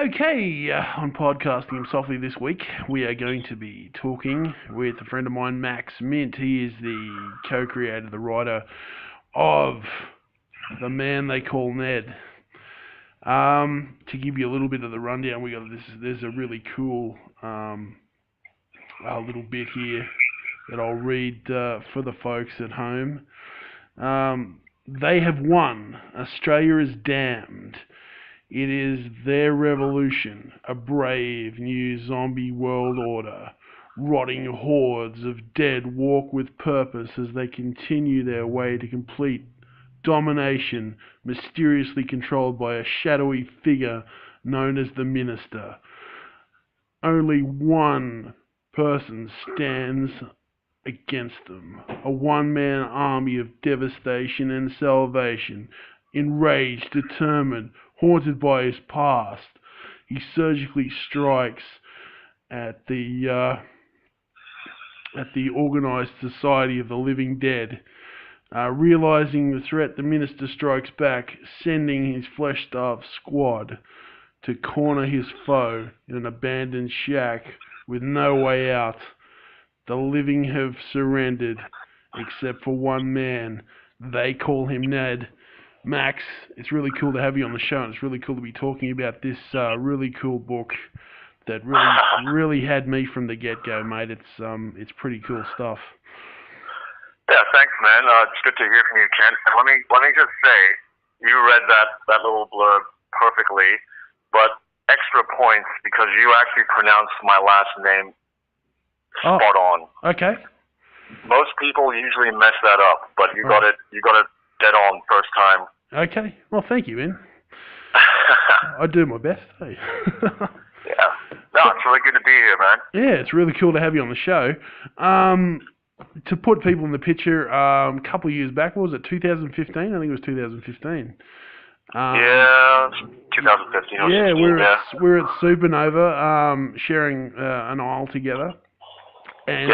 Okay, on Podcasting Him Softly this week, we are going to be talking with a friend of mine, Max Myint. He is the co-creator, the writer of The Man They Call Ned. To give you a little bit of the rundown, there's a really cool little bit here that I'll read for the folks at home. They have won. Australia is damned. It is their revolution, a brave new zombie world order. Rotting hordes of dead walk with purpose as they continue their way to complete domination, mysteriously controlled by a shadowy figure known as the Minister. Only one person stands against them, a one-man army of devastation and salvation. Enraged, determined, haunted by his past, he surgically strikes at the organized society of the living dead. Realizing the threat, the Minister strikes back, sending his flesh-starved squad to corner his foe in an abandoned shack with no way out. The living have surrendered, except for one man. They call him Ned. Max, it's really cool to have you on the show, and it's really cool to be talking about this really cool book that really had me from the get-go, mate. It's pretty cool stuff. Yeah, thanks, man. It's good to hear from you, Kent. And let me just say, you read that little blurb perfectly, but extra points because you actually pronounced my last name spot on. Okay. Most people usually mess that up, but you got it dead on first time. Okay. Well, thank you, man. I do my best. Hey. Yeah. No, it's really good to be here, man. Yeah, it's really cool to have you on the show. To put people in the picture, a couple of years back, what was it, 2015? I think it was 2015. Yeah, 2015. Yeah, we're at SuperNova, sharing an aisle together, and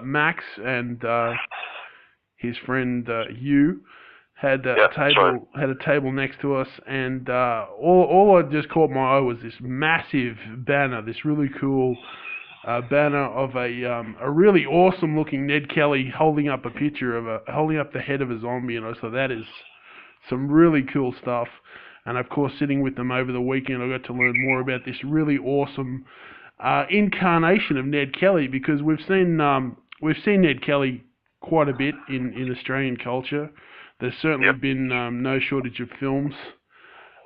Max and his friend Hugh had a table next to us, and all I just caught my eye was this massive banner, this really cool banner of a really awesome looking Ned Kelly holding up a picture holding up the head of a zombie, and I thought that is some really cool stuff. And of course, sitting with them over the weekend, I got to learn more about this really awesome incarnation of Ned Kelly, because we've seen Ned Kelly quite a bit in Australian culture. There's certainly been no shortage of films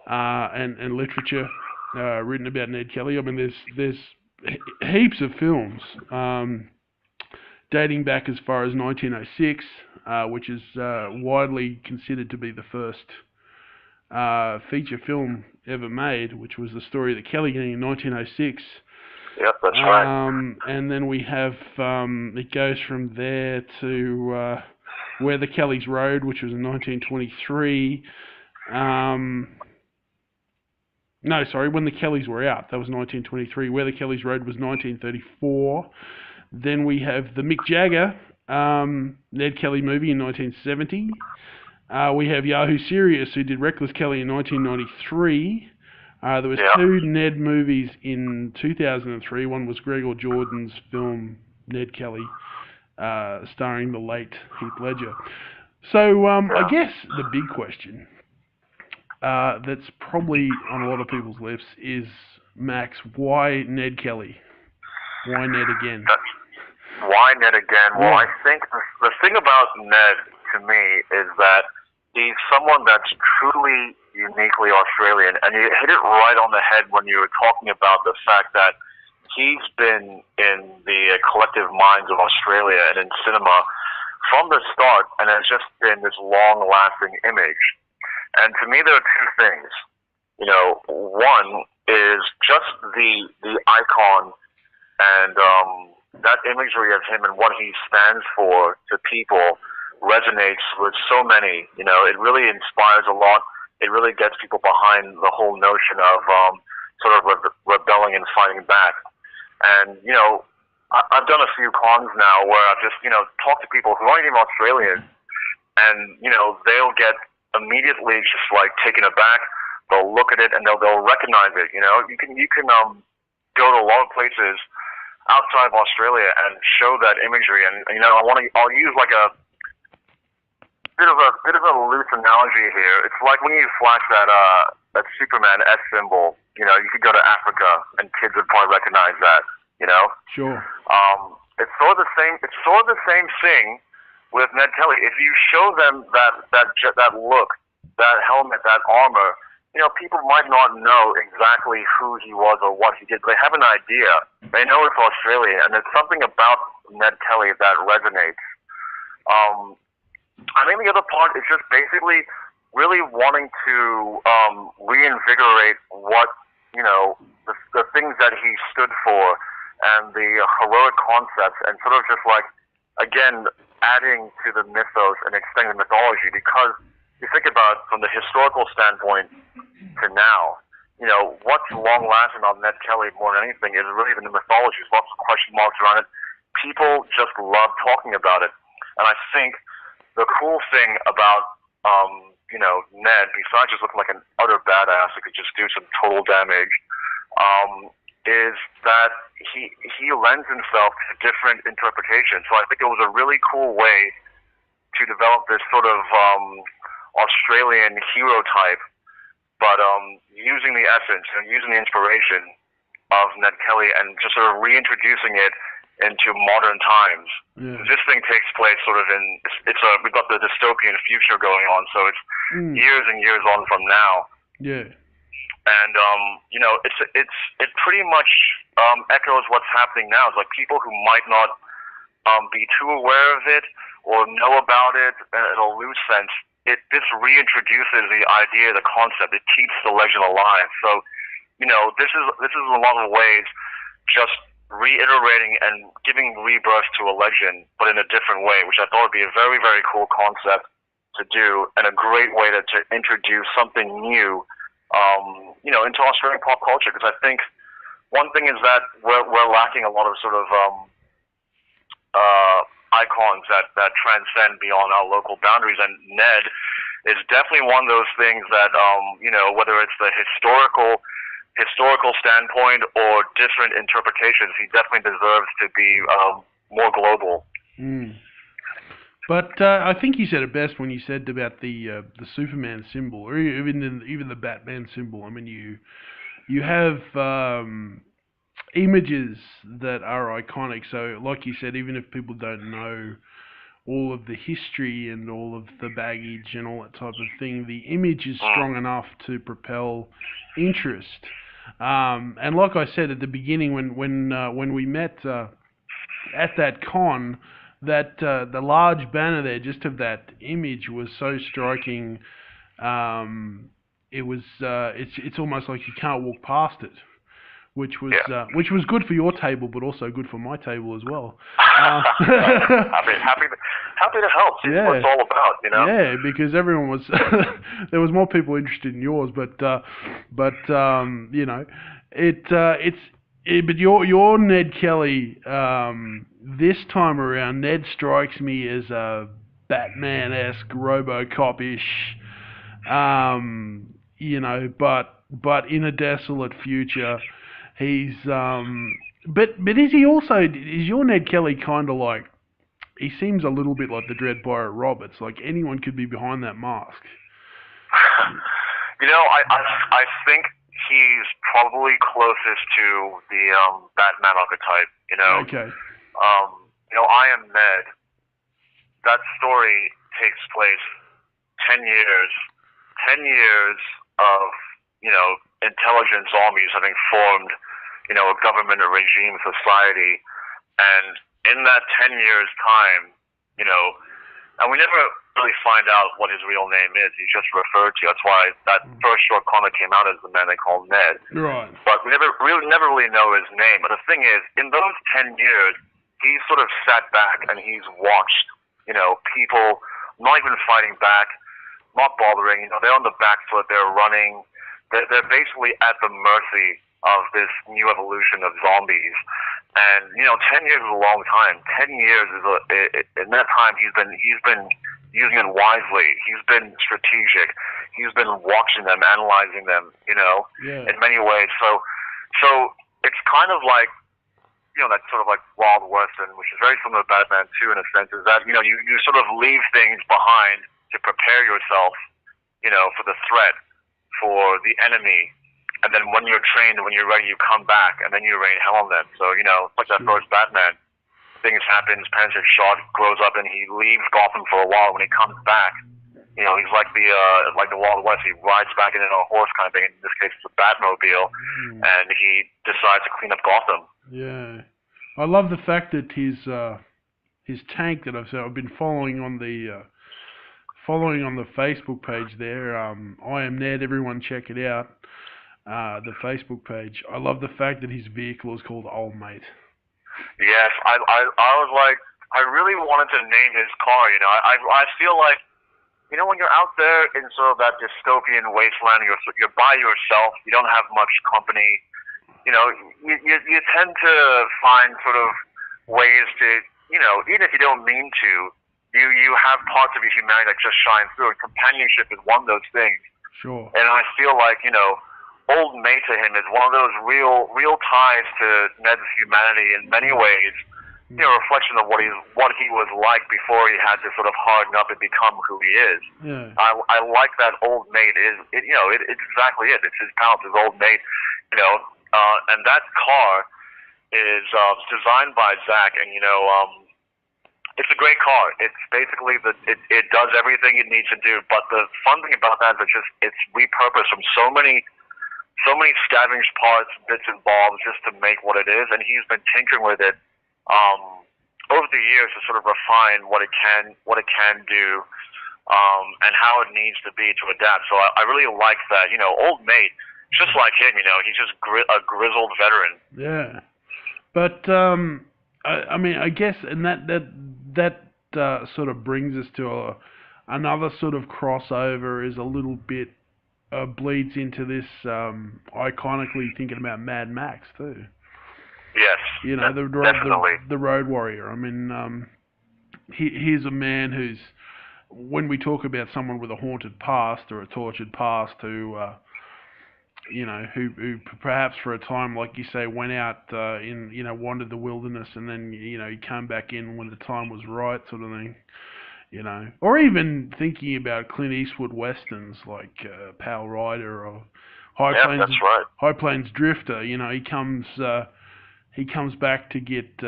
and literature written about Ned Kelly. I mean, there's heaps of films dating back as far as 1906, which is widely considered to be the first feature film ever made, which was the story of the Kelly gang in 1906. Yep, that's right. And then we have, it goes from there to Where the Kellys Rode, which was in 1923. No, sorry, When the Kellys Were Out, that was 1923. Where the Kellys Rode was 1934. Then we have the Mick Jagger Ned Kelly movie in 1970. We have Yahoo Serious, who did Reckless Kelly in 1993. There was two Ned movies in 2003. One was Gregor Jordan's film Ned Kelly, starring the late Heath Ledger. So I guess the big question that's probably on a lot of people's lips is, Max, why Ned Kelly? Why Ned again? Why Ned again? Well, I think the thing about Ned to me is that he's someone that's truly uniquely Australian, and you hit it right on the head when you were talking about the fact that he's been in the collective minds of Australia and in cinema from the start, and has just been this long-lasting image. And to me, there are two things. You know, one is just the icon and that imagery of him and what he stands for to people resonates with so many. You know, it really inspires a lot. It really gets people behind the whole notion of sort of rebelling and fighting back. And, you know, I've done a few cons now where I've just, you know, talked to people who aren't even Australian, and, you know, they'll get immediately just like taken aback they'll look at it and they'll recognize it. You know, you can go to a lot of places outside of Australia and show that imagery. And you know, I'll use like a bit of a loose analogy here. It's like when you flash that Superman S symbol. You know, you could go to Africa and kids would probably recognize that. You know. Sure. It's sort of the same. It's sort of the same thing with Ned Kelly. If you show them that look, that helmet, that armor, you know, people might not know exactly who he was or what he did. They have an idea. They know it's Australia, and there's something about Ned Kelly that resonates. I think the other part is just basically really wanting to reinvigorate what, you know, the things that he stood for and the heroic concepts, and sort of just like, again, adding to the mythos and extending the mythology, because you think about it from the historical standpoint to now, you know, what's long-lasting on Ned Kelly more than anything is really even the mythology. There's lots of question marks around it. People just love talking about it. And I think the cool thing about, you know, Ned, besides just looking like an utter badass that could just do some total damage, is that he lends himself to different interpretations. So I think it was a really cool way to develop this sort of Australian hero type, but using the essence and using the inspiration of Ned Kelly and just sort of reintroducing it into modern times. Yeah. This thing takes place sort of we've got the dystopian future going on, so it's years and years on from now. Yeah. And you know, it pretty much echoes what's happening now. It's like people who might not be too aware of it or know about it in a loose sense. This reintroduces the idea, the concept. It keeps the legend alive. So, you know, this is in a lot of ways just reiterating and giving rebirth to a legend, but in a different way, which I thought would be a very, very cool concept to do, and a great way to introduce something new, you know, into Australian pop culture. Because I think one thing is that we're lacking a lot of sort of icons that transcend beyond our local boundaries, and Ned is definitely one of those things that you know, whether it's the historical standpoint or different interpretations, he definitely deserves to be more global. But I think you said it best when you said about the Superman symbol, or even the Batman symbol. I mean, you have images that are iconic. So, like you said, even if people don't know all of the history and all of the baggage and all that type of thing, the image is strong enough to propel interest. And like I said at the beginning, when we met at that con, that the large banner there, just of that image, was so striking. It's almost like you can't walk past it, which was good for your table, but also good for my table as well. Happy to help. See what it's all about, you know. Yeah, because everyone was there was more people interested in yours, but you know, but your Ned Kelly this time around, Ned strikes me as a Batman-esque, RoboCop-ish, you know, but in a desolate future. He's but is your Ned Kelly kind of like, he seems a little bit like the Dread Pirate Roberts, like anyone could be behind that mask. You know, I think he's probably closest to the Batman archetype, you know. Okay. You know, I Am Ned. That story takes place 10 years of, you know, intelligence armies having formed, you know, a government, a regime, society, and in that 10 years' time, you know, and we never really find out what his real name is. He's just referred to. That's why that first short comic came out as the man they call Ned. Right. But we never really know his name. But the thing is, in those 10 years, he's sort of sat back and he's watched, you know, people not even fighting back, not bothering. You know, they're on the back foot. They're running. They're basically at the mercy of this new evolution of zombies. And, you know, 10 years is a long time. 10 years is in that time he's been using it wisely. He's been strategic. he's been watching them, analyzing them, in many ways. So it's kind of like, that sort of like Wild Western, which is very similar to Batman too, in a sense, is that, you sort of leave things behind to prepare yourself, for the threat, for the enemy. And then when you're trained, when you're ready, you come back, and then you rain hell on them. So, it's like that first Batman. Things happen, his parents are shot, grows up, and he leaves Gotham for a while. When he comes back, he's like the Wild West. He rides back in on a horse kind of thing. In this case, it's a Batmobile, and he decides to clean up Gotham. Yeah. I love the fact that his tank that I've been following on the Facebook page there. I am Ned. Everyone check it out. The Facebook page. I love the fact that his vehicle is called Old Mate. Yes, I was like, I really wanted to name his car. I feel like, when you're out there in sort of that dystopian wasteland, you're by yourself. You don't have much company. You tend to find sort of ways to, even if you don't mean to, you have parts of your humanity that just shine through. And companionship is one of those things. Sure. And I feel like, Old Mate to him is one of those real ties to Ned's humanity in many ways. A reflection of what he was like before he had to sort of harden up and become who he is. Yeah. I like that Old Mate it's exactly it. It's his pal, his Old Mate. And that car is designed by Zach, and it's a great car. It's basically it does everything it needs to do. But the fun thing about that is it's repurposed from so many scavenged parts, bits and bobs, just to make what it is. And he's been tinkering with it over the years to sort of refine what it can do, and how it needs to be to adapt. So I really like that. Old Mate, just like him, he's just a grizzled veteran. Yeah, but I mean, I guess, and that sort of brings us to another sort of crossover is a little bit. Bleeds into this iconically thinking about Mad Max too. Yes, the Road Warrior. I mean, he's a man who's, when we talk about someone with a haunted past or a tortured past, who perhaps for a time, like you say, went out wandered the wilderness, and then he came back in when the time was right, sort of thing. Or even thinking about Clint Eastwood westerns like Pale Rider or High Plains Drifter. He comes back to get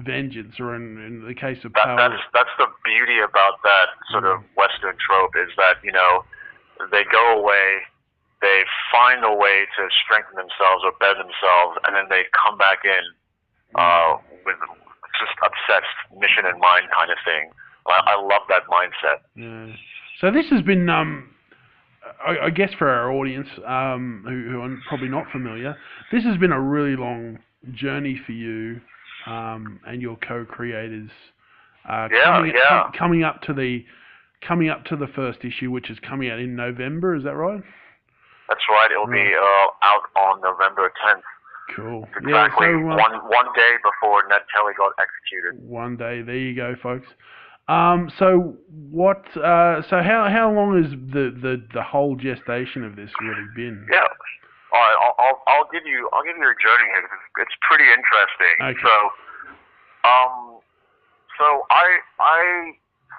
vengeance, or in the case of that's the beauty about that sort of western trope, is that they go away, they find a way to strengthen themselves or better themselves, and then they come back in with just obsessed mission in mind kind of thing. I love that mindset. Yeah. So this has been, I guess for our audience who are probably not familiar, this has been a really long journey for you and your co-creators. Coming up to the first issue, which is coming out in November. Is that right? That's right. It'll be out on November 10th. Cool. Exactly. One day before Ned Kelly got executed. One day. There you go, folks. So what? So how long has the whole gestation of this really been? Yeah. All right. I'll give you a journey here. It's pretty interesting. Okay. So I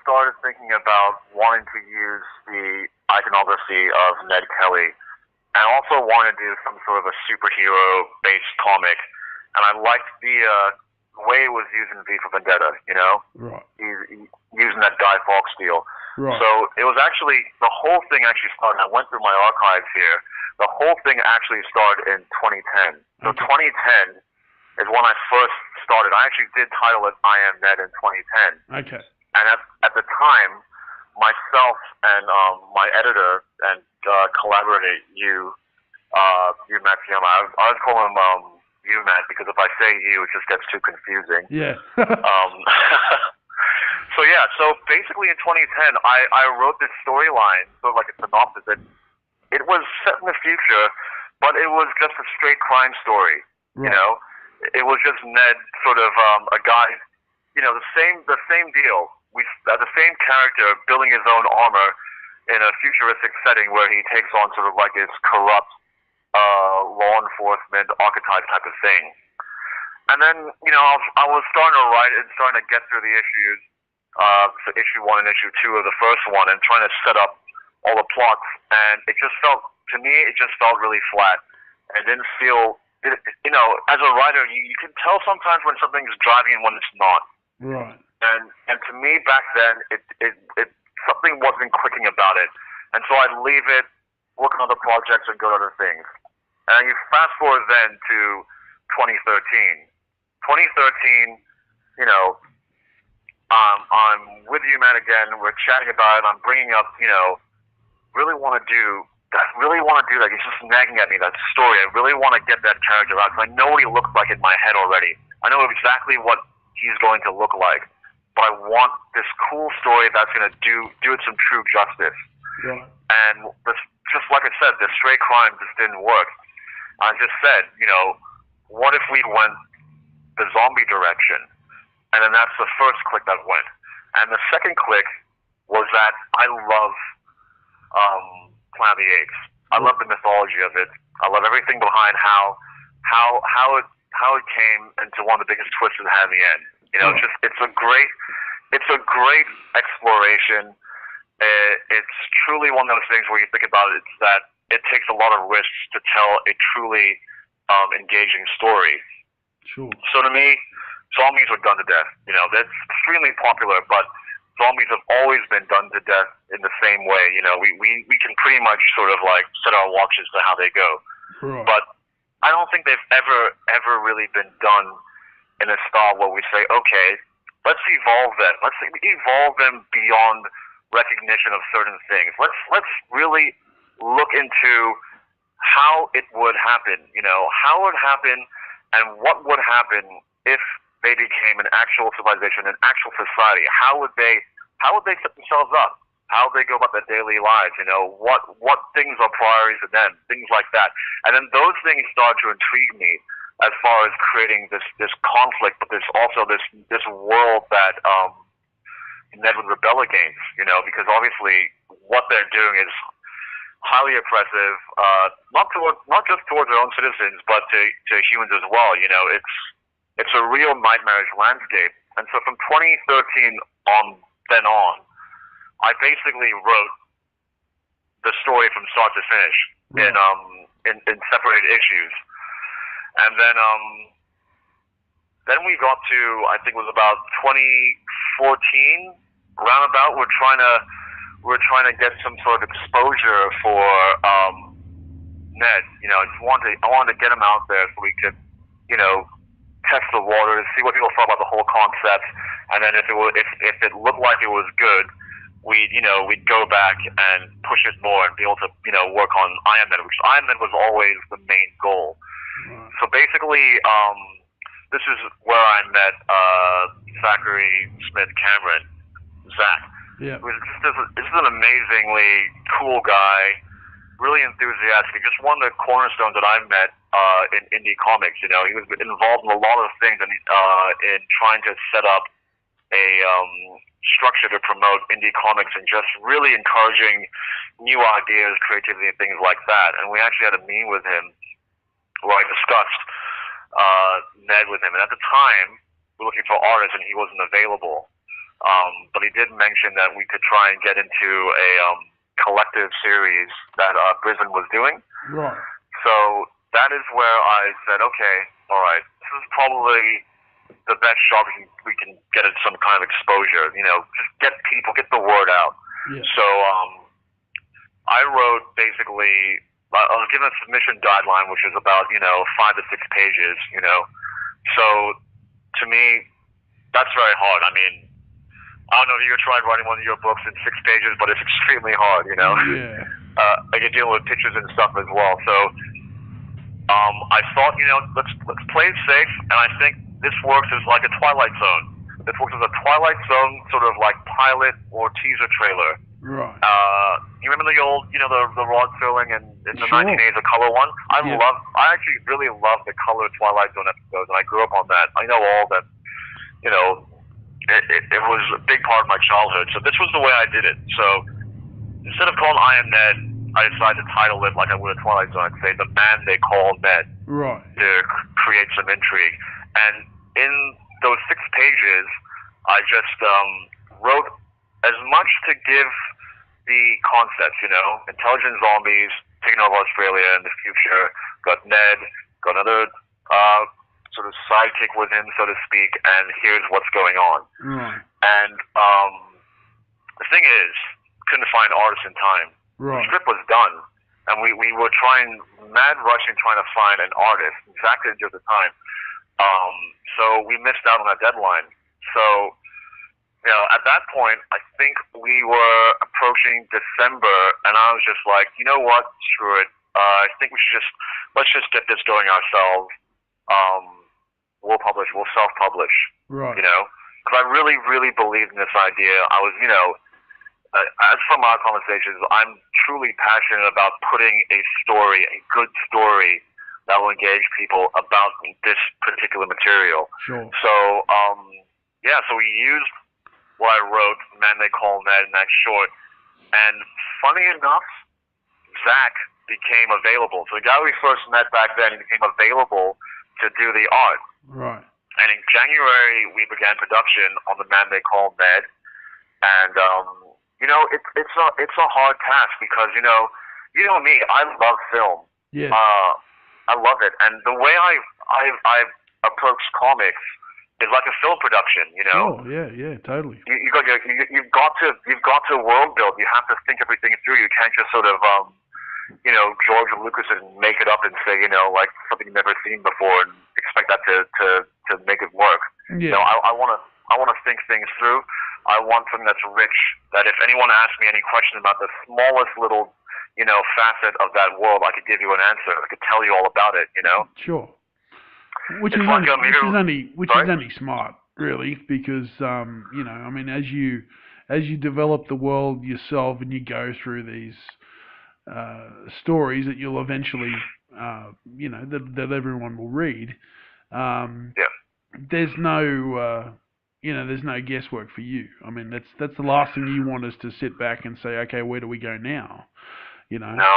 started thinking about wanting to use the iconography of Ned Kelly, and also wanted to do some sort of a superhero-based comic, and I liked the way it was used in V for Vendetta, Right. He's using that Guy Fawkes deal. Right. So it was actually, the whole thing actually started, I went through my archives here, the whole thing actually started in 2010. So 2010 is when I first started. I actually did title it I Am Ned in 2010. Okay. And at the time, myself and my editor and collaborator, Matsuyama, I was calling him you, Matt, because if I say you, it just gets too confusing. Yeah. So basically in 2010, I wrote this storyline, sort of like a synopsis. It was set in the future, but it was just a straight crime story. Right. It was just Ned, sort of a guy, the same deal. The same character building his own armor, in a futuristic setting where he takes on sort of like this corrupt law enforcement archetype type of thing. And then, I was starting to write and starting to get through the issues, so issue 1 and issue 2 of the first one, and trying to set up all the plots. And it just felt, to me, really flat. And didn't feel, as a writer, you can tell sometimes when something's driving and when it's not. Right. And to me, back then, it something wasn't clicking about it. And so I'd leave it, work on other projects, and go to other things. And you fast forward then to 2013. 2013, I'm with you, man, again. We're chatting about it. I'm bringing up, really want to do that. He's just nagging at me, that story. I really want to get that character out because I know what he looks like in my head already. I know exactly what he's going to look like. But I want this cool story that's going to do it some true justice. Right. And just like I said, the straight crime just didn't work. I just said, what if we went the zombie direction? And then that's the first click that went. And the second click was that I love Planet of the Apes. I love the mythology of it. I love everything behind how it came into one of the biggest twists it had in the end. It's a great exploration. It's truly one of those things where you think about it, it's that it takes a lot of risks to tell a truly engaging story. Sure. So to me, zombies were done to death. That's extremely popular, but zombies have always been done to death in the same way. We can pretty much sort of like set our watches to how they go. Right. But I don't think they've ever really been done in a style where we say, okay, let's evolve them. Let's evolve them beyond recognition of certain things. Let's really look into how it would happen, how it would happen and what would happen if they became an actual civilization, an actual society. How would they set themselves up? How would they go about their daily lives? What things are priorities to them? Things like that. And then those things start to intrigue me as far as creating this conflict, but there's also this world that Ned would rebel against, because obviously what they're doing is highly oppressive, not just towards their own citizens, but to humans as well. It's a real nightmarish landscape. And so from 2013 on, I basically wrote the story from start to finish in separated issues. And then we got to, I think it was about 2014, roundabout. We're trying to get some sort of exposure for Ned. I wanted to get him out there so we could, test the water, see what people thought about the whole concept, and then if it looked like it was good, we'd go back and push it more and be able to, work on Iron Man, which Iron Man was always the main goal. So basically, this is where I met Zachary Smith Cameron, Zach. Yeah. This is an amazingly cool guy, really enthusiastic. Just one of the cornerstones that I met in indie comics. He was involved in a lot of things in trying to set up a structure to promote indie comics and just really encouraging new ideas, creativity, and things like that. And we actually had a meeting with him where I discussed Ned with him. And at the time, we were looking for artists, and he wasn't available. But he did mention that we could try and get into a collective series that Brisbane was doing. Right. So that is where I said, okay, all right, this is probably the best shot we can get at some kind of exposure. Just get the word out. Yeah. So I wrote basically. I was given a submission guideline, which is about 5 to 6 pages. So to me, that's very hard. I mean, I don't know if you ever tried writing one of your books in 6 pages, but it's extremely hard. Yeah. You're dealing with pictures and stuff as well. So I thought, let's play it safe, and I think this works as like a Twilight Zone. This works as a Twilight Zone sort of like pilot or teaser trailer. Right. You remember the old, the rod filling in the Sure. 1980s, the color one? I actually really love the color Twilight Zone episodes, and I grew up on that. I know all of them. It was a big part of my childhood. So this was the way I did it. So instead of calling I Am Ned, I decided to title it like I would a Twilight Zone. I'd say The Man They Call Ned. Right. To create some intrigue. And in those 6 pages, I just wrote as much to give the concepts, intelligent zombies taking over Australia in the future. Got Ned, got another sort of sidekick with him, so to speak, and here's what's going on. Right. And the thing is, couldn't find artists in time. Right. The script was done, and we were mad rushing trying to find an artist. Exactly at the time. So we missed out on that deadline. So, at that point, I think we were approaching December, and I was just like, you know what, screw it. I think we should let's just get this going ourselves. We'll self-publish. Right. Because I really, really believed in this idea. I was, as from our conversations, I'm truly passionate about putting a good story that will engage people about this particular material. Sure. So, so we used what I wrote, Man They Call Ned, in that short. And funny enough, Zach became available. So the guy we first met back then, he became available to do the art. Right. And in January, we began production on The Man They Call Ned. And, it's a hard task because, you know me, I love film. Yeah. I love it. And the way I approach comics is like a film production, Oh, yeah, totally. You've got to world build. You have to think everything through. You can't just sort of, George Lucas and make it up and say, like something you've never seen before and expect that to make it work. Yeah. I want to think things through. I want something that's rich, that if anyone asks me any question about the smallest little, facet of that world, I could give you an answer. I could tell you all about it, Sure. Which it's is like only smart, really, because as you develop the world yourself and you go through these stories that you'll eventually that everyone will read. There's no there's no guesswork for you. I mean, that's the last thing you want is to sit back and say, okay, where do we go now? No, and the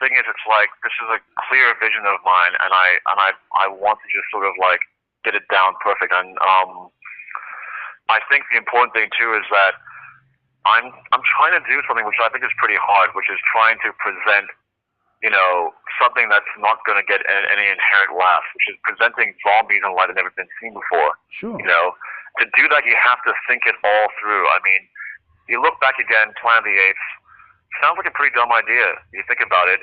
thing is, it's like, this is a clear vision of mine, and I want to just sort of like get it down perfect. And I think the important thing too is that I'm trying to do something which I think is pretty hard, which is trying to present, something that's not going to get any inherent laughs, which is presenting zombies in a light that never been seen before. Sure. To do that, you have to think it all through. I mean, you look back again, Planet of the Apes. Sounds like a pretty dumb idea. You think about it.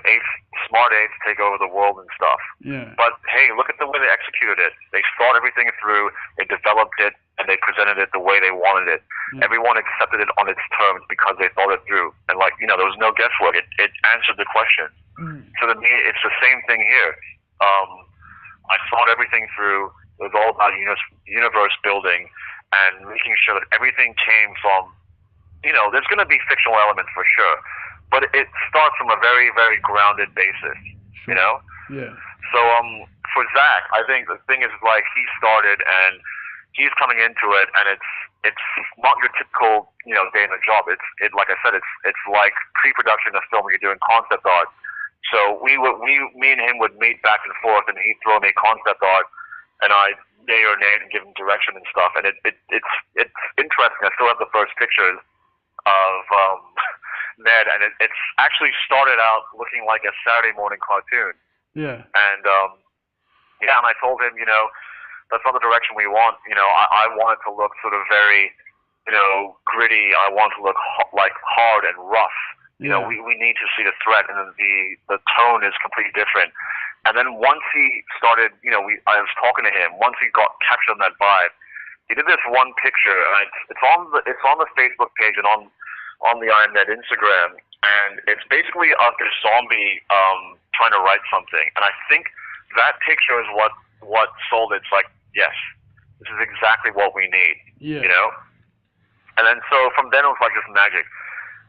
Smart apes take over the world and stuff. Yeah. But hey, look at the way they executed it. They thought everything through, they developed it, and they presented it the way they wanted it. Yeah. Everyone accepted it on its terms because they thought it through. And there was no guesswork. It answered the question. So to me, it's the same thing here. I thought everything through. It was all about universe building and making sure that everything came from, there's going to be fictional elements for sure, but it starts from a very, very grounded basis, Yeah. So for Zach, I think the thing is, like, he started and he's coming into it, and it's not your typical, day in the job. It's like I said, it's like pre-production of film where you're doing concept art. So me and him would meet back and forth, and he'd throw me concept art, and I'd yay or nay and give him direction and stuff. And it's interesting. I still have the first pictures of Ned, and it's actually started out looking like a Saturday morning cartoon. Yeah. And and I told him, that's not the direction we want. I want it to look sort of very, gritty. I want it to look like hard and rough. We need to see the threat, and the tone is completely different. And then once he started, I was talking to him. Once he got captured on that vibe, he did this one picture, and it's on the Facebook page and on the I Am Ned Instagram, and it's basically this zombie trying to write something. And I think that picture is what sold it. It's like, yes, this is exactly what we need. Yeah. And then so from then it was like just magic.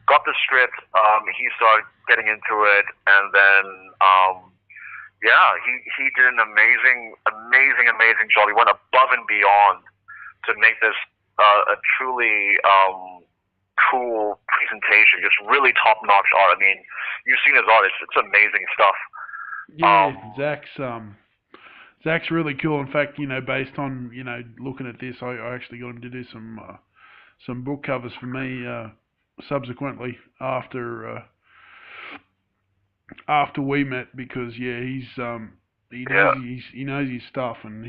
Got the script, he started getting into it, and then he did an amazing job. He went above and beyond to make this a truly cool presentation, just really top-notch art. I mean, you've seen his art; it's amazing stuff. Yeah, Zach's really cool. In fact, based on looking at this, I actually got him to do some book covers for me subsequently after we met, because he knows his stuff, and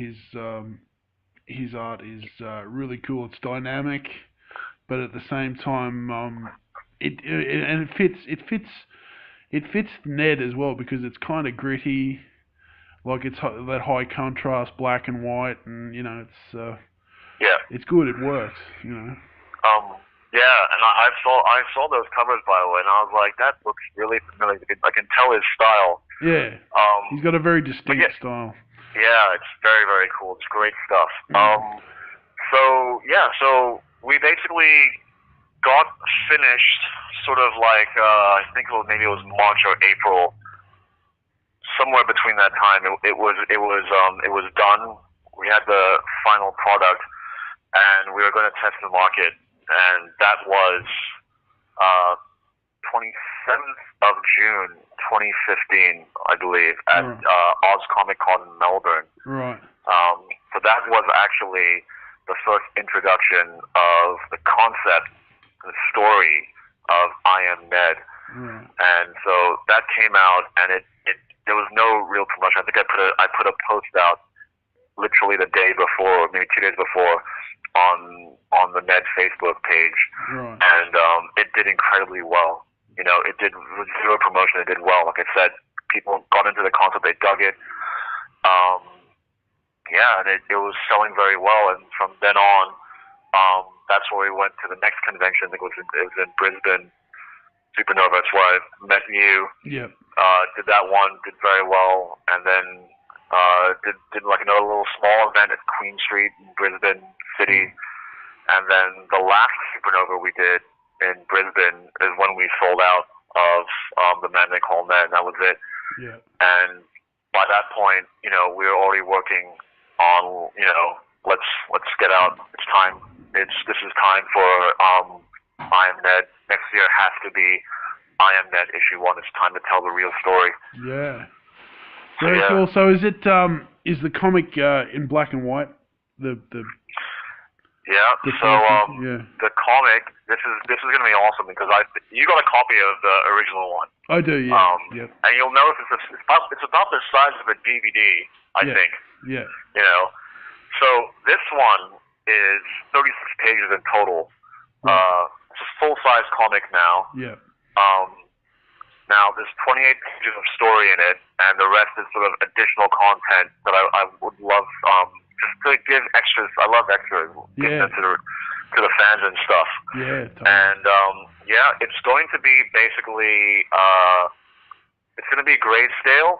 his art is really cool. It's dynamic, but at the same time, it fits Ned as well, because it's kind of gritty, like it's that high contrast black and white, and it's good. It works, Yeah, and I saw those covers, by the way, and I was like, that looks really familiar. I can tell his style. Yeah. He's got a very distinct style. Yeah, it's very, very cool. It's great stuff. So we basically got finished sort of like, I think maybe it was March or April, somewhere between that time. It was done. We had the final product, and we were going to test the market, and that was 27th of June 2015, I believe, at Oz Comic Con in Melbourne. Right. So that was actually the first introduction of the concept, the story of I Am Ned. Right. And so that came out, and there was no real promotion. I think I put a post out literally the day before, maybe 2 days before, on the Ned Facebook page. Right. And it did incredibly well. It did with zero promotion. It did well. Like I said, people got into the concept. They dug it. And it was selling very well. And from then on, that's where we went to the next convention. I think it was in Brisbane, SuperNova. That's where I met you. Yep. Did that one, did very well, and then did like another little small event at Queen Street in Brisbane City, and then the last SuperNova we did in Brisbane is when we sold out of the Man They Call Ned, and that was it. Yeah. And by that point, we were already working on, let's get out. It's time. This is time for I Am Ned. Next year has to be I Am Ned issue 1. It's time to tell the real story. Yeah. Very cool. So is the comic in black and white? The comic. This is gonna be awesome, because you got a copy of the original one. I do, yeah. Yep. And you'll notice it's about the size of a DVD, I think. Yeah. So this one is 36 pages in total. Right. It's a full-size comic now. Yeah. Now there's 28 pages of story in it, and the rest is sort of additional content that I would love just to give extras. I love extras. Yeah. To the fans and stuff. Yeah. Totally. And it's going to be basically it's going to be grayscale,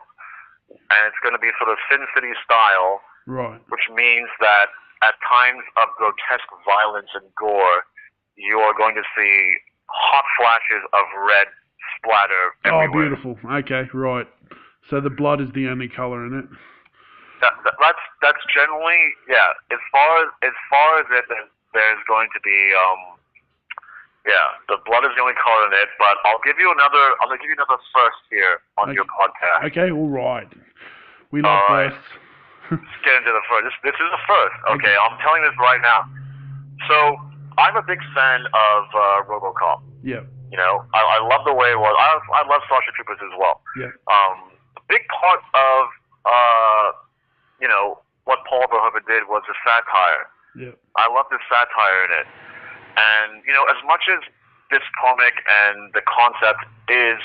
and it's going to be sort of Sin City style. Right. Which means that at times of grotesque violence and gore, you are going to see hot flashes of red splatter everywhere. Oh, beautiful. Okay, right. So the blood is the only color in it. That's generally, yeah. As far as it, there's going to be the blood is the only color in it. But I'll give you another first here on your podcast. Okay, all right. We love firsts. Let's get into the first. This is the first. Okay, I'm telling this right now. So I'm a big fan of RoboCop. Yeah. I love the way it was. I love Starship Troopers as well. Yeah. A big part of what Paul Verhoeven did was the satire. Yeah. I love the satire in it. And as much as this comic and the concept is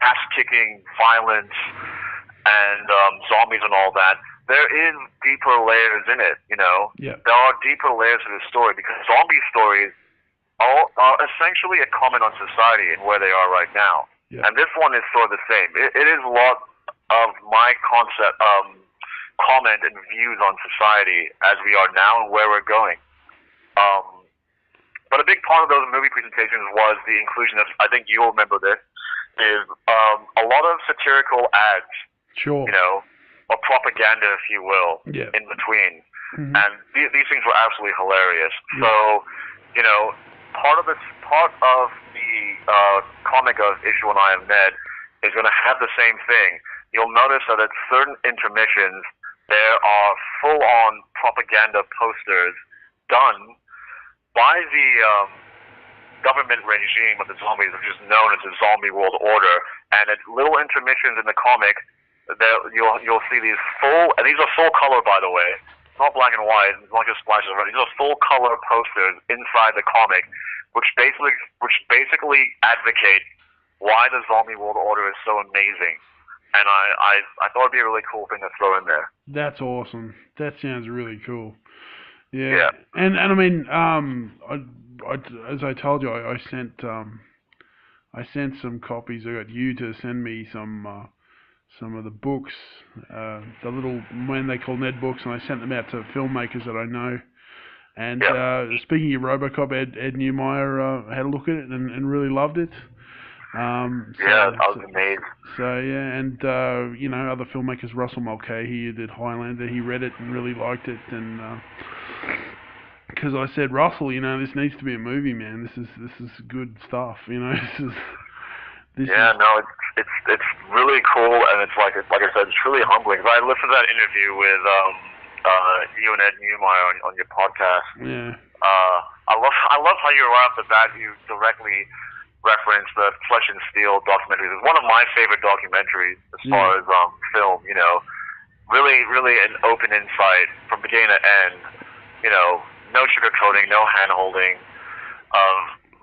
ass-kicking violence and zombies and all that, there is deeper layers in it. Yeah. There are deeper layers to the story, because zombie stories are essentially a comment on society and where they are right now. Yeah. And this one is sort of the same. It is a lot of my concept, comment and views on society as we are now and where we're going. But a big part of those movie presentations was the inclusion of, I think you'll remember this, is a lot of satirical ads. Sure. Or propaganda, if you will, in between. Mm-hmm. And these things were absolutely hilarious. Yeah. So, part of the comic of Issue 1 I Am Ned is going to have the same thing. You'll notice that at certain intermissions, there are full-on propaganda posters done by the government regime of the zombies, which is known as the Zombie World Order. And at little intermissions in the comic, you'll see these and these are full color, by the way. It's not black and white. It's not just splashes of red. These are full color posters inside the comic, which basically advocate why the Zombie World Order is so amazing. And I thought it'd be a really cool thing to throw in there. That's awesome. That sounds really cool. Yeah. And I mean, as I told you, I sent some copies. I got you to send me some of the books, the little when they call Ned books, and I sent them out to filmmakers that I know. And speaking of RoboCop, Ed Neumeyer had a look at it and really loved it. I was amazed. So yeah, and other filmmakers, Russell Mulcahy, who did Highlander, he read it and really liked it, and because I said, Russell, this needs to be a movie, man. This is good stuff, It's really cool, and it's like I said, it's truly humbling. Cause I listened to that interview with you and Ed Neumeyer on your podcast. Yeah. I love how you right off the bat you directly reference the Flesh and Steel documentary. It's one of my favorite documentaries as far as film. Really, really an open insight from beginning to end. No sugarcoating, no hand-holding of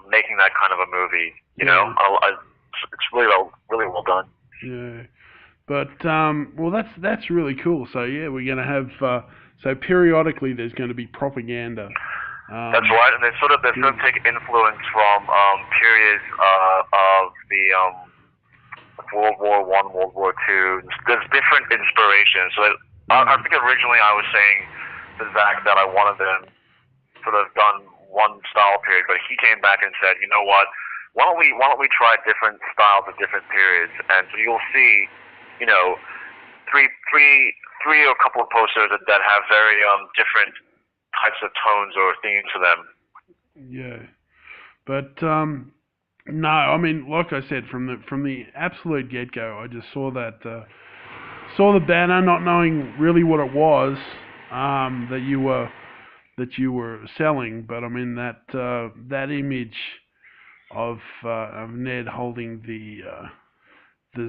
making that kind of a movie. It's really well done. Yeah, but that's really cool. So yeah, we're gonna have so periodically there's going to be propaganda. That's right, and they sort of take influence from periods of the World War I, World War II. There's different inspirations. So I think originally I was saying to Zach that I wanted them sort of done one style period, but he came back and said, you know what? Why don't we try different styles at different periods? And so you'll see, three or a couple of posters that have very different types of tones or themes to them. Yeah, but no, I mean, like I said, from the absolute get go, I just saw the banner, not knowing really what it was that you were selling, but I mean that image of Ned holding the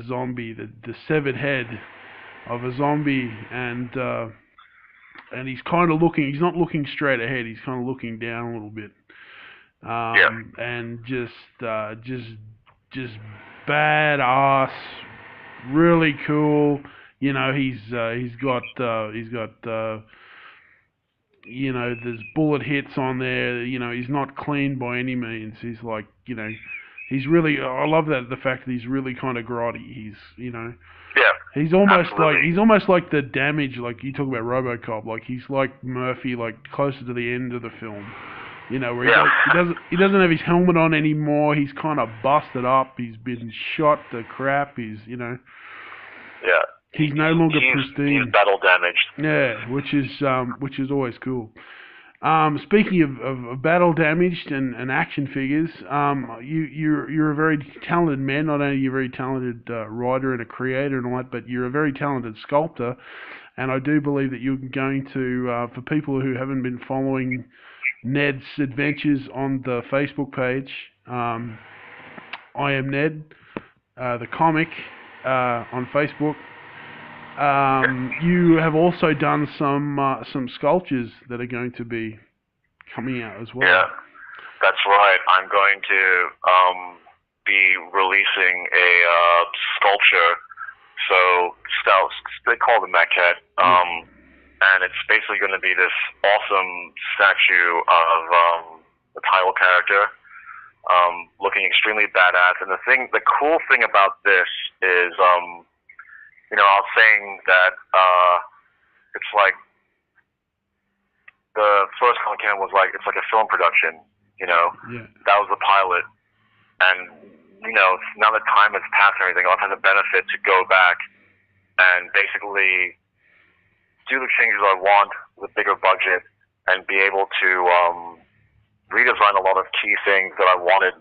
zombie, the severed head of a zombie, and he's kind of looking. He's not looking straight ahead. He's kind of looking down a little bit, and just badass, really cool. He's got there's bullet hits on there. He's not clean by any means. He's like, he's really. I love the fact that he's really kind of grotty. He's almost like the Damage, like you talk about RoboCop. Like he's like Murphy, like closer to the end of the film. Where he doesn't have his helmet on anymore. He's kind of busted up. He's been shot to crap. He's He's no longer pristine. He's battle damaged. Yeah, which is always cool. Speaking of battle damaged and action figures, you're a very talented man. Not only are you a very talented writer and a creator and all that, but you're a very talented sculptor. And I do believe that you're going to, for people who haven't been following Ned's adventures on the Facebook page, I Am Ned, the comic on Facebook. You have also done some sculptures that are going to be coming out as well. Yeah, that's right. I'm going to be releasing a sculpture. So they call it maquette, and it's basically going to be this awesome statue of the title character, looking extremely badass. And the cool thing about this is, I was saying that it's like the first one was like it's like a film production. That was the pilot, and now that time has passed and everything, I've had the benefit to go back and basically do the changes I want with bigger budget and be able to redesign a lot of key things that I wanted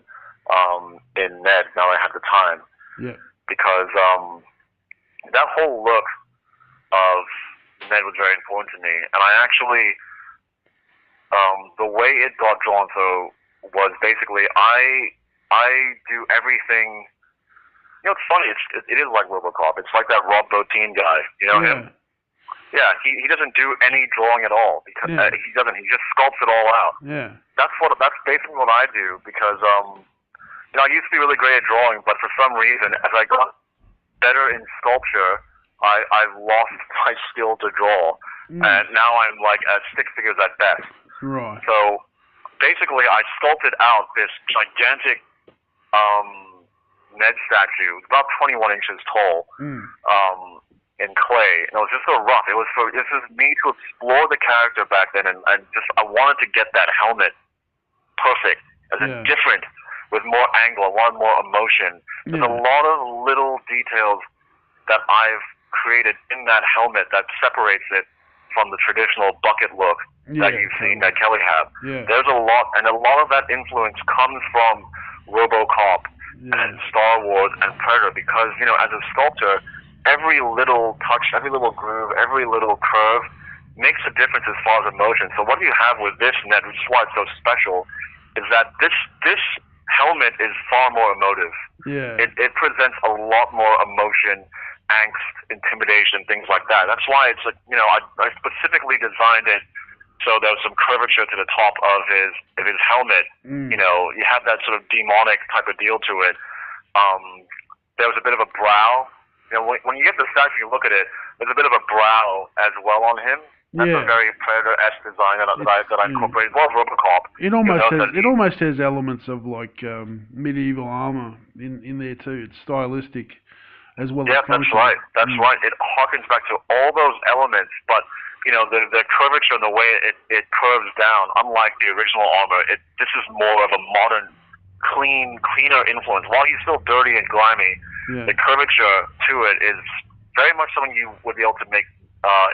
in Ned. Now I had the time. Yeah. Because that whole look of Ned was very important to me, and I actually, the way it got drawn so was basically I do everything. You know, it's funny. It is like RoboCop. It's like that Rob Bottin guy. You know him? Yeah. He doesn't do any drawing at all because he doesn't. He just sculpts it all out. Yeah. That's basically what I do because you know, I used to be really great at drawing, but for some reason, as I got better in sculpture, I've lost my skill to draw, and now I'm like at 6 figures at best. Right. So basically, I sculpted out this gigantic Ned statue, about 21 inches tall, in clay. And it was just so rough. This is me to explore the character back then, and just I wanted to get that helmet perfect, as in different, with more angle. I wanted more emotion. There's a lot of little details that I've created in that helmet that separates it from the traditional bucket look that you've seen Ned Kelly have. There's a lot, and a lot of that influence comes from RoboCop and Star Wars and Predator, because, you know, as a sculptor, every little touch, every little groove, every little curve makes a difference as far as emotion. So what you have with this Ned, which is why it's so special, is that this helmet is far more emotive. It presents a lot more emotion, angst, intimidation, things like that. That's why it's, you know, I specifically designed it so there was some curvature to the top of his helmet. You know, you have that sort of demonic type of deal to it. There was a bit of a brow. You know, when you get the statue, you look at it, there's a bit of a brow as well on him. That's a very Predator-esque design that I incorporated. Well, RoboCop. It almost has elements of like medieval armor in there too. It's stylistic as well. Yeah, that's right. That's right. It harkens back to all those elements, but you know, the curvature and the way it curves down, unlike the original armor, this is more of a modern, cleaner influence. While he's still dirty and grimy, the curvature to it is very much something you would be able to make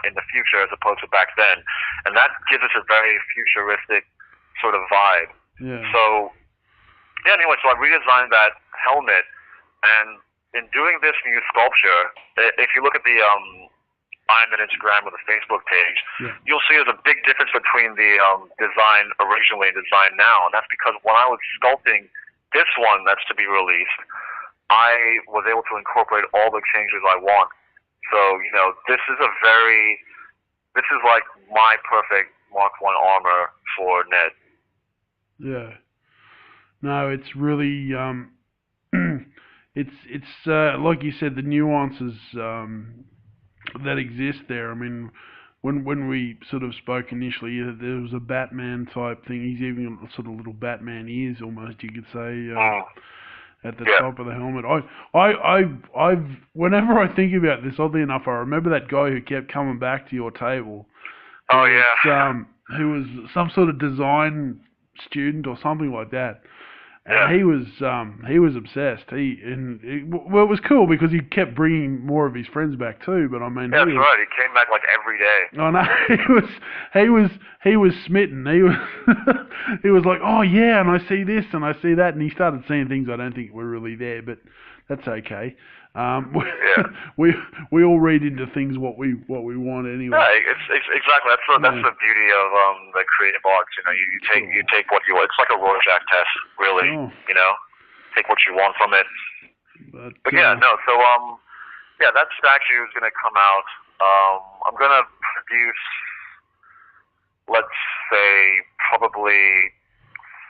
in the future as opposed to back then. And that gives us a very futuristic sort of vibe. So, anyway, so I redesigned that helmet, and in doing this new sculpture, if you look at the I'm an Instagram or the Facebook page, you'll see there's a big difference between the design originally and design now. And that's because when I was sculpting this one that's to be released, I was able to incorporate all the changes I want. So, you know, this is like my perfect Mark I armor for Ned. Yeah. No, it's really, it's like you said, the nuances, that exist there. I mean, when we sort of spoke initially, there was a Batman type thing. He's even got sort of little Batman ears, almost, you could say, at the top of the helmet. I've whenever I think about this, oddly enough, I remember that guy who kept coming back to your table. Who was some sort of design student or something like that. And he was obsessed. Well, it was cool because he kept bringing more of his friends back too. But I mean, that's right. He came back like every day. Oh no, he was smitten. He was he was like, oh yeah, and I see this and I see that, and he started seeing things I don't think were really there, but that's okay. We all read into things what we want anyway. Yeah, it's exactly that's the beauty of the creative arts. You know, you take what you want. It's like a Rorschach test, really. You know, take what you want from it. But so that statue is going to come out. I'm going to produce, let's say, probably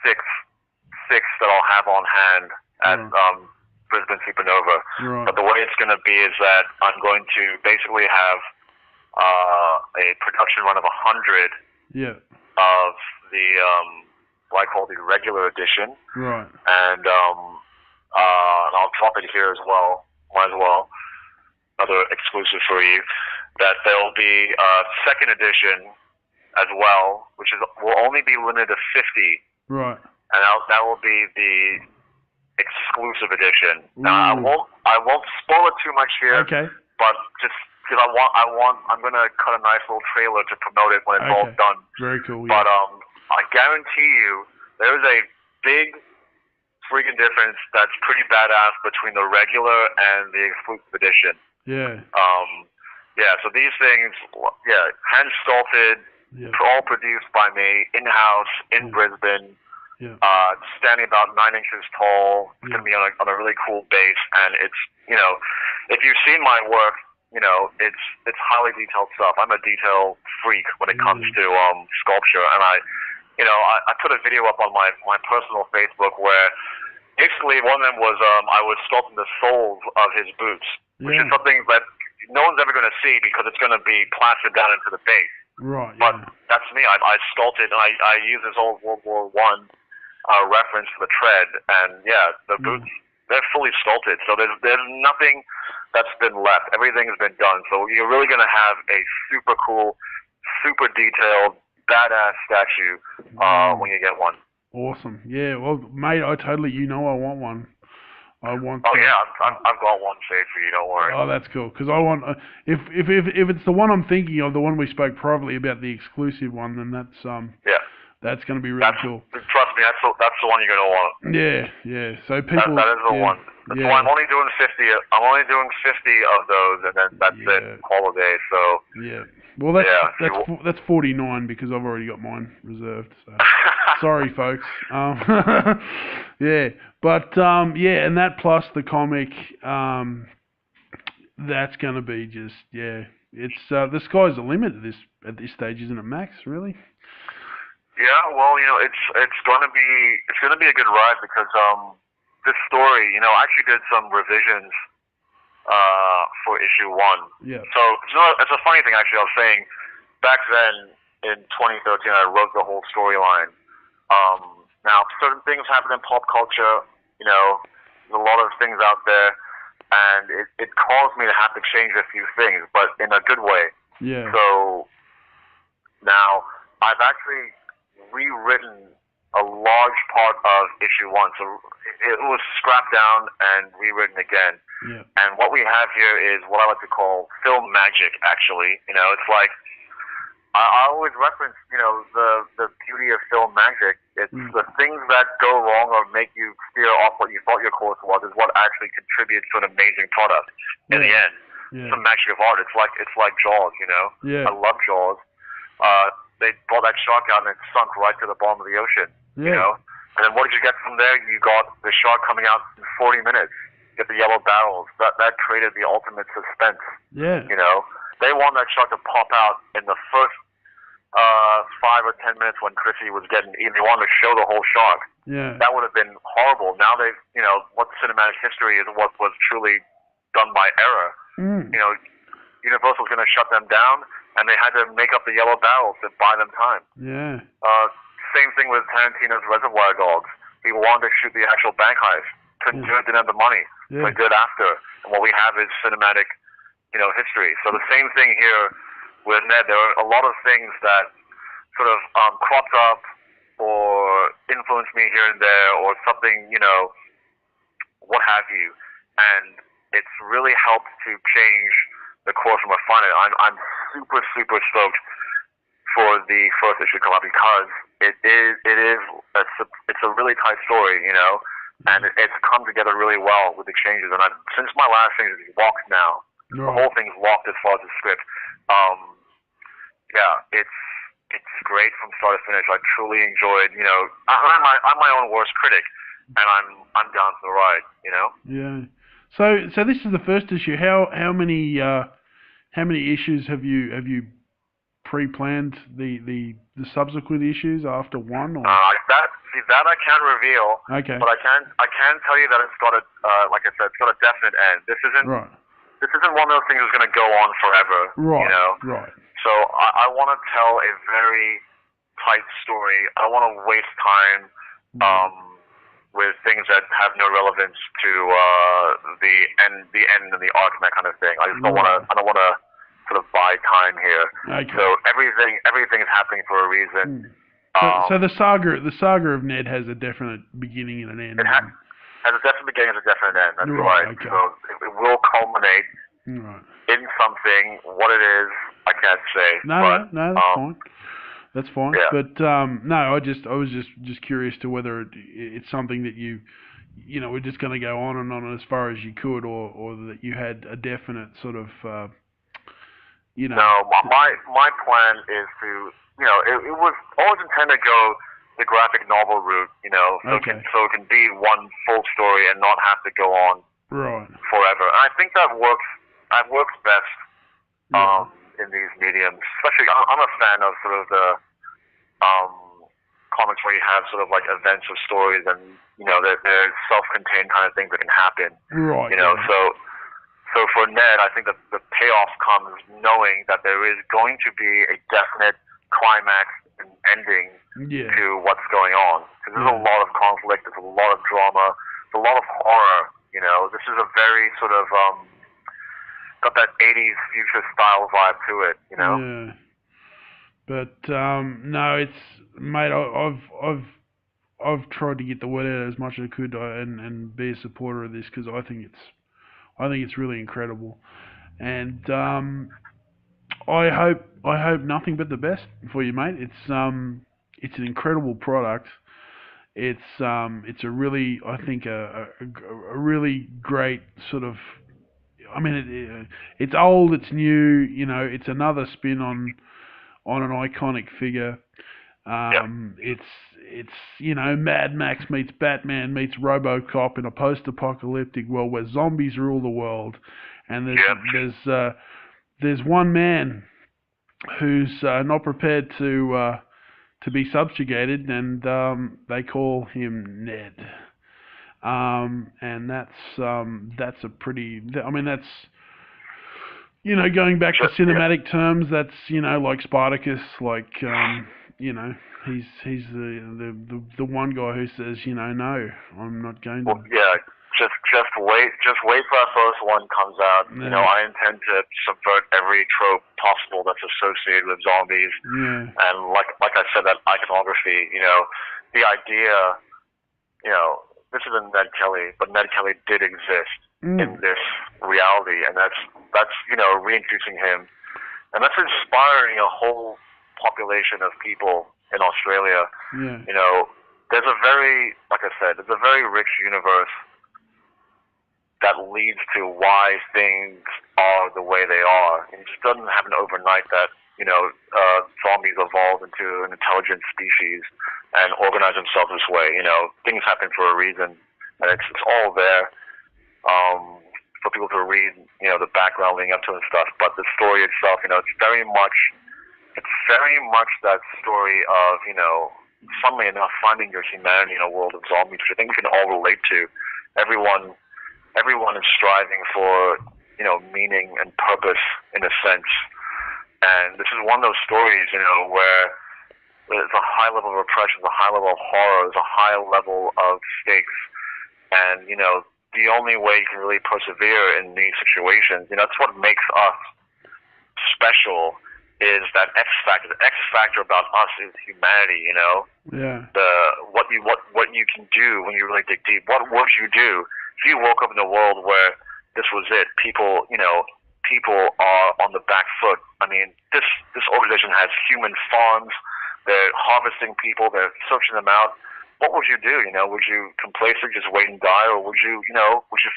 six that I'll have on hand at Brisbane SuperNova. But the way it's going to be is that I'm going to basically have a production run of 100 of the what I call the regular edition. And I'll drop it here as well. Might as well. Another exclusive for you. That there'll be a second edition as well, which will only be limited to 50. And that will be the exclusive edition. Now I won't spoil it too much here. But just because I'm gonna cut a nice little trailer to promote it when it's all done. Very cool. But I guarantee you there is a big freaking difference that's pretty badass between the regular and the exclusive edition. Yeah. So these things, hand sculpted, all produced by me, in-house, in Brisbane, standing about 9 inches tall. It's going to be on a really cool base, and it's, if you've seen my work, it's highly detailed stuff. I'm a detail freak when it comes to sculpture, and I put a video up on my personal Facebook where basically one of them was I was sculpting the soles of his boots, which is something that no one's ever going to see because it's going to be plastered down into the base. Right. But that's me. I sculpted, and I use this old World War One reference to the tread, and the boots, they're fully sculpted. So there's nothing that's been left. Everything's been done. So you're really going to have a super cool, super detailed, badass statue when you get one. Awesome. Yeah. Well, mate, I want one. I've got one saved for you. Don't worry. Oh, that's cool. Because I want, if it's the one I'm thinking of, the one we spoke privately about, the exclusive one, then that's that's going to be really cool. Trust me, that's the one you're going to want. Yeah. So people. That is the one. That's why I'm only doing 50. I'm only doing 50 of those, and then that's it. Holiday. So. Yeah. Well, that's 49 because I've already got mine reserved. So. Sorry, folks. And that plus the comic, that's going to be just it's the sky's the limit at this stage, isn't it, Max? Really? Yeah. Well, it's going to be a good ride because this story, I actually did some revisions for issue 1. Yeah. So it's a funny thing actually. I was saying back then in 2013, I wrote the whole storyline. Now, certain things happen in pop culture, there's a lot of things out there, and it caused me to have to change a few things, but in a good way. Yeah. So, now, I've actually rewritten a large part of issue 1, so it was scrapped down and rewritten again. Yeah. And what we have here is what I like to call film magic, actually. It's like, I always reference, the beauty of film magic. It's the things that go wrong or make you steer off what you thought your course was is what actually contributes to an amazing product in the end. It's the magic of art. It's like Jaws, Yeah. I love Jaws. They brought that shark out and it sunk right to the bottom of the ocean, And then what did you get from there? You got the shark coming out in 40 minutes. You get the yellow barrels. That created the ultimate suspense. Yeah. They want that shark to pop out in the first 5 or 10 minutes when Chrissy was getting eaten. They wanted to show the whole shark. Yeah. That would have been horrible. Now they've, what cinematic history is what was truly done by error. Universal's going to shut them down, and they had to make up the yellow barrels to buy them time. Yeah. Same thing with Tarantino's Reservoir Dogs. He wanted to shoot the actual bank heist. Couldn't do it, didn't have the money. So he did after. And what we have is cinematic, history. So the same thing here with Ned. There are a lot of things that sort of cropped up or influenced me here and there or something, what have you. And it's really helped to change the course of my finding. I'm super, super stoked for the first issue to come out because it's a really tight story, and it's come together really well with the changes. And since my last thing is locked now, the whole thing's locked as far as the script. It's great from start to finish. I truly enjoyed. I'm my own worst critic, and I'm down for the ride. Yeah. So this is the first issue. How many issues have you pre-planned the subsequent issues after one? Or? That I can't reveal. Okay. But I can tell you that it's got like I said, it's got a definite end. This isn't one of those things that's going to go on forever. Right. Right. So I want to tell a very tight story. I don't want to waste time with things that have no relevance to the end of the arc and that kind of thing. I just don't want to. I don't want to sort of buy time here. Okay. So everything is happening for a reason. So the saga of Ned has a definite beginning and an end. It has a definite beginning and a definite end. That's right. Okay. So it will culminate in something. What it is, I can't say. No, that's fine. That's fine. Yeah. But no, I was just curious to whether it's something that we're just going to go on and on as far as you could, or that you had a definite sort of, No, my plan is to, it was always intended to go the graphic novel route, Okay. So it can be one full story and not have to go on Right. forever. And I think that works. That works best Yeah. in these mediums. Especially, I'm a fan of sort of the comics where you have sort of like events or stories, and they're self-contained kind of things that can happen. Right. So for Ned, I think that the payoff comes knowing that there is going to be a definite climax and ending Yeah. to what's going on. Because there's a lot of conflict, there's a lot of drama, there's a lot of horror. This is a very sort of got that 80s future style vibe to it. Yeah. But no, it's mate. I've tried to get the word out as much as I could, and be a supporter of this, because I think it's really incredible, and I hope nothing but the best for you, mate. It's an incredible product. It's a really, I think, a really great sort of. I mean, it's old, it's new. It's another spin on an iconic figure. It's Mad Max meets Batman meets RoboCop in a post-apocalyptic world where zombies rule the world, and there's one man who's not prepared to be subjugated, and they call him Ned. And that's a pretty. I mean, that's going back to cinematic terms. That's like Spartacus, like he's the one guy who says no, I'm not going to. Well, yeah, just wait for our first one comes out. Yeah. I intend to subvert every trope possible that's associated with zombies. Yeah. And like I said, that iconography. The idea. This isn't Ned Kelly, but Ned Kelly did exist in this reality, and that's reintroducing him, and that's inspiring a whole population of people in Australia. Yeah. There's a very, like I said, there's a very rich universe that leads to why things are the way they are. It just doesn't happen overnight that zombies evolve into an intelligent species and organize themselves this way. Things happen for a reason, and it's all there for people to read. The background leading up to it and stuff. But the story itself, it's very much that story of funnily enough, finding your humanity in a world of zombies, which I think we can all relate to. Everyone is striving for meaning and purpose in a sense. And this is one of those stories, where there's a high level of repression, there's a high level of horror, there's a high level of stakes. And, the only way you can really persevere in these situations, that's what makes us special, is that X factor. The X factor about us is humanity, Yeah. What you can do when you really dig deep. What would you do if you woke up in a world where this was it? People are on the back foot. I mean, this organization has human farms. They're harvesting people. They're searching them out. What would you do? Would you complacent, just wait and die, or would you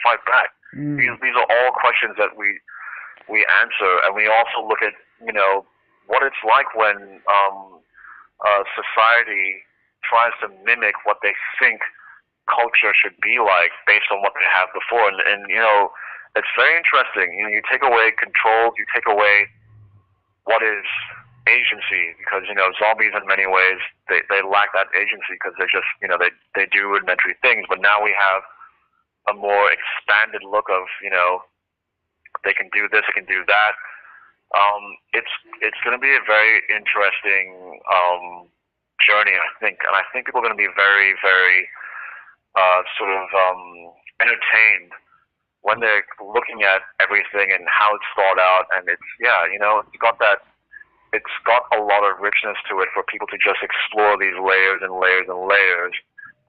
fight back? These are all questions that we answer, and we also look at what it's like when society tries to mimic what they think culture should be like based on what they have before, and it's very interesting. You take away control, you take away what is agency, because zombies in many ways they lack that agency because they're just they do rudimentary things. But now we have a more expanded look of they can do this, they can do that. It's going to be a very interesting journey, I think, and I think people are going to be very, very sort of entertained when they're looking at everything and how it's thought out. And it's got a lot of richness to it for people to just explore these layers and layers and layers,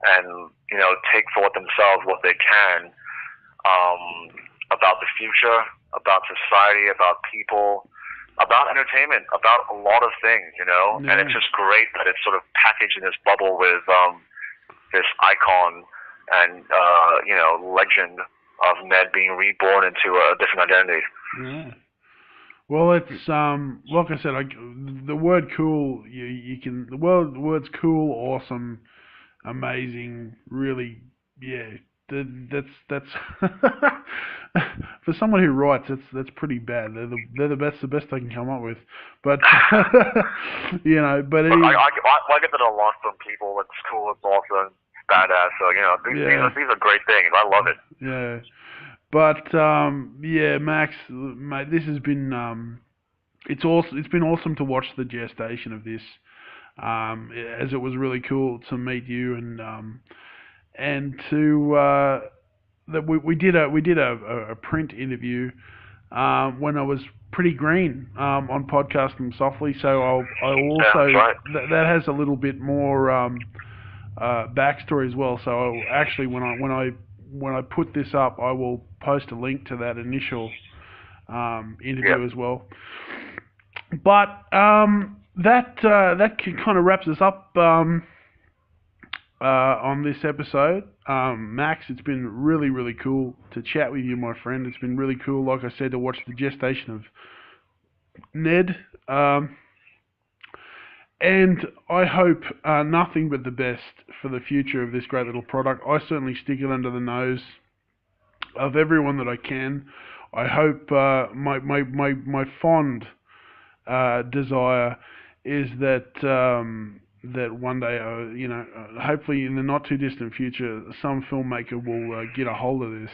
and take for themselves what they can about the future, about society, about people. about entertainment, about a lot of things, you know. Yeah. And it's just great that it's sort of packaged in this bubble with this icon and you know, legend of Ned being reborn into a different identity. Yeah. Well, it's like I said, the word cool. You can the words cool, awesome, amazing, really, yeah. That's for someone who writes, that's pretty bad. They're the best I can come up with. But you know, but it is. I get that a lot from people. It's cool, it's awesome, it's badass. So you know, these are great things. I love it. Yeah. But yeah, Max, mate, this has been it's been awesome to watch the gestation of this. As it was really cool to meet you and to that we did a print interview when I was pretty green on Podcasting Softly. So I also that has a little bit more backstory as well. So I'll actually when I put this up, I will post a link to that initial interview as well. But that kind of wraps us up on this episode. Max, it's been really, really cool to chat with you, my friend. It's been really cool, like I said, to watch the gestation of Ned. And I hope nothing but the best for the future of this great little product. I certainly stick it under the nose of everyone that I can. I hope my fond desire is that that one day, you know, hopefully in the not too distant future, some filmmaker will get a hold of this,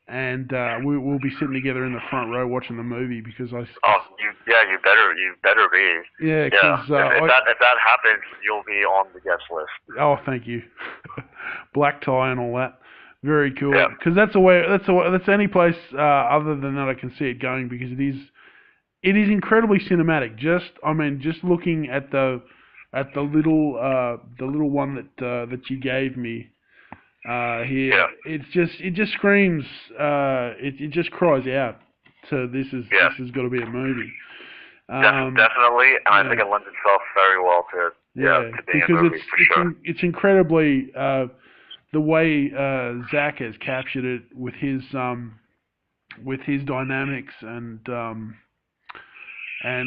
and we'll be sitting together in the front row watching the movie because I. You better be. Yeah, because if that happens, you'll be on the guest list. Oh, thank you. Black tie and all that. Very cool. Because that's any place other than that I can see it going, because it is incredibly cinematic. Just looking at the little one that you gave me here, it just screams. It just cries out. So this has got to be a movie. Definitely, and I think it lends itself very well to being a movie for sure. It's incredibly the way Zach has captured it with his dynamics and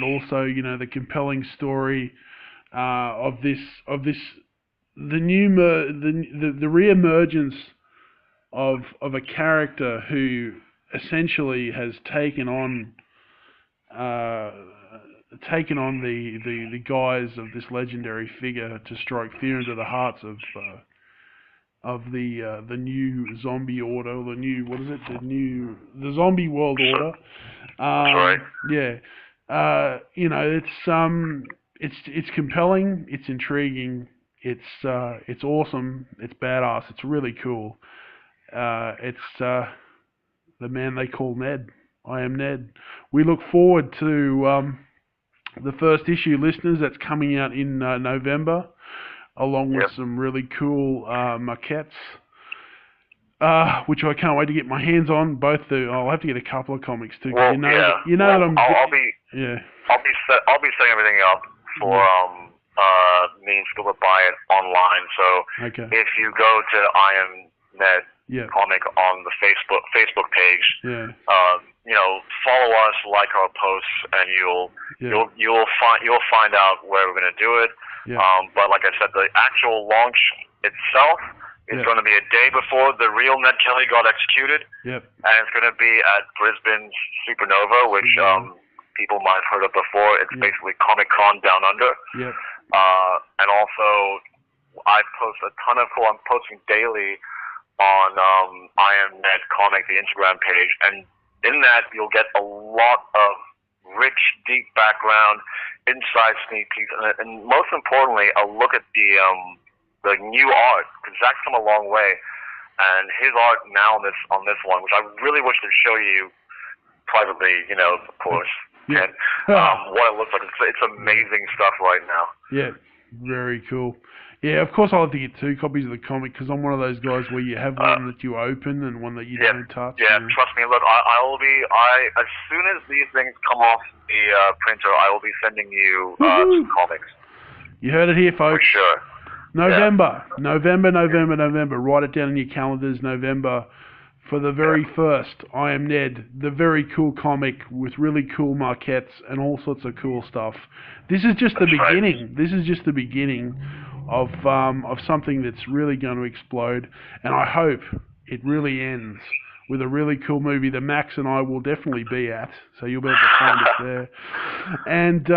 also, you know, the compelling story of the re-emergence of a character who essentially has taken on the guise of this legendary figure to strike fear into the hearts of the new zombie order, the zombie world order. That's right. Yeah. You know, it's compelling, it's intriguing, it's awesome, it's badass, it's really cool. It's the man they call Ned. I am Ned. We look forward to the first issue, listeners. That's coming out in November, along with some really cool maquettes, which I can't wait to get my hands on. I'll have to get a couple of comics too. Well, I'll be setting everything up for me and Skipper buy it online. So if you go to I Am Ned comic on the Facebook page, you know, follow us, like our posts, and you'll find out where we're gonna do it. But like I said, the actual launch itself is going to be a day before the real Ned Kelly got executed, and it's going to be at Brisbane SuperNova, which people might have heard of before. It's basically Comic-Con down under. And also, I post a ton of I'm posting daily on I Am Ned comic, the Instagram page, and in that you'll get a lot of rich, deep background, inside sneak peeks, and most importantly, a look at the new art, because Zach's come a long way, and his art now on this one, which I really wish to show you privately, you know, of course, and what it looks like. It's amazing stuff right now. Yeah, very cool. Yeah, of course I'll have to get 2 copies of the comic because I'm one of those guys where you have one that you open and one that you don't touch. Yeah, trust me. Look, I will be. As soon as these things come off the printer, I will be sending you some comics. You heard it here, folks. For sure. November. Write it down in your calendars. November. For the very first, I Am Ned, the very cool comic with really cool marquettes and all sorts of cool stuff. This is just the beginning. This is just the beginning of something that's really going to explode, and I hope it really ends with a really cool movie that Max and I will definitely be at, so you'll be able to find us there. And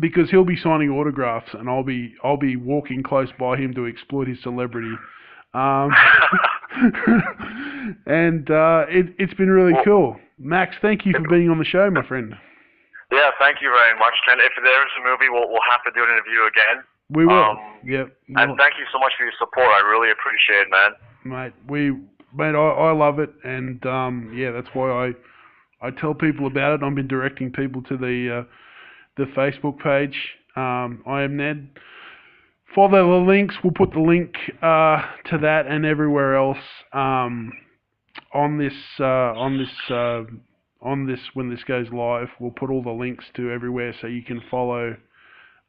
because he'll be signing autographs, and I'll be walking close by him to exploit his celebrity. And it's been really cool. Max, thank you for being on the show, my friend. Yeah, thank you very much. And if there's a movie, we'll have to do an interview again. We will. Yep. And thank you so much for your support. I really appreciate it, man. Mate, I love it, and yeah, that's why I tell people about it. I've been directing people to the Facebook page. I Am Ned. Follow the links. We'll put the link to that and everywhere else on this when this goes live. We'll put all the links to everywhere so you can follow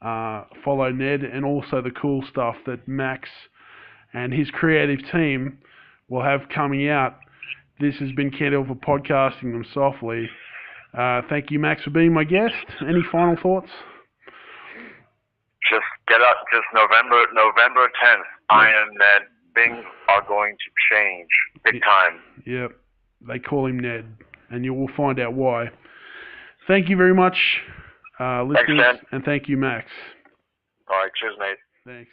Ned and also the cool stuff that Max and his creative team will have coming out. This has been Kent for Podcasting Them Softly. Thank you, Max, for being my guest. Any final thoughts? Just get up. Just November 10th. I Am Ned. Things are going to change big time. Yep. They call him Ned, and you will find out why. Thank you very much, listeners, Thanks, and thank you, Max. All right. Cheers, mate. Thanks.